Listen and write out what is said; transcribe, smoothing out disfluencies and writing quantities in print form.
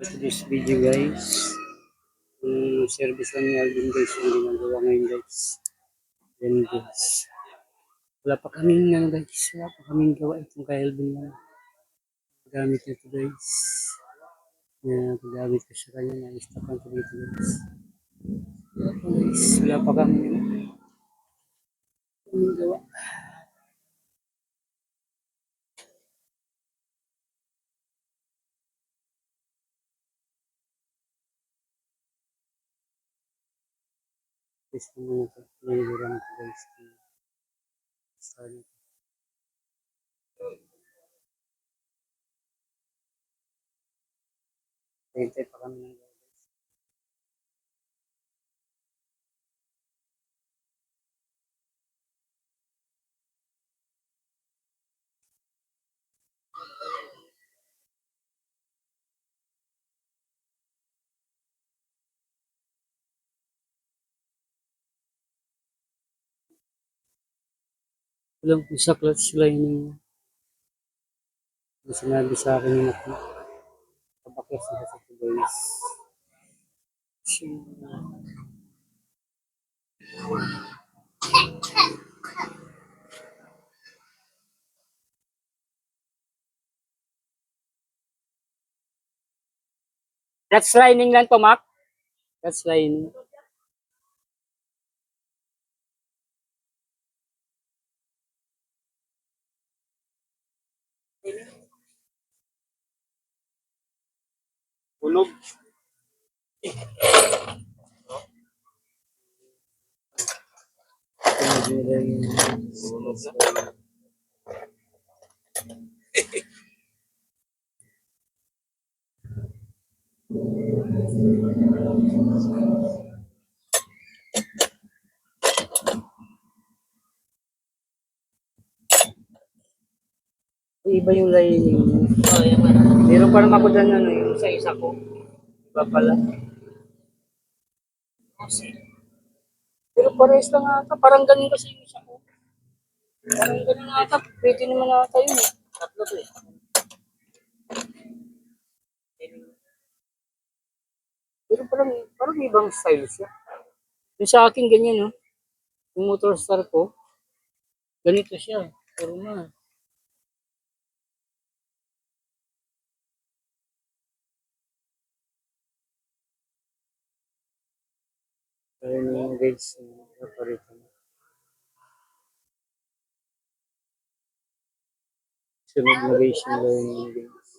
To this video guys, service lang ni Alvin guys yung ginagawa ngayon guys. Then guys, wala pa kaming ano guys, wala pa kaming gawa itong kay Alvin na gamit nito guys. Paggamit ko sa kanya, na-stockan ko dito guys. Wala pa kaming gawa. Guys, naman ito, naihiram ko guys. Sorry. Hintay pa kami ng gawa guys. Walang kung sa clutch lining na sinabi sa akin yung kapaklas na kasi ito guys. Clutch lining lang to, Mac. Clutch lining. Ulog. Iba yung lining. Oh, yan man. Meron pa naman ako dyan ano, yung sa isa ko. Iba pala. Pero parehas lang ata. Parang ganun kasi yung isa ko. Parang ganun ata. Pwede naman ata yun eh. Tatlo to eh. Pero parang ibang style siya. Yung sa akin ganyan no. Yung motor star ko. Ganito siya. Pero na. Ayun yung guys. Naparito na. Sunod na guys yung lining guys.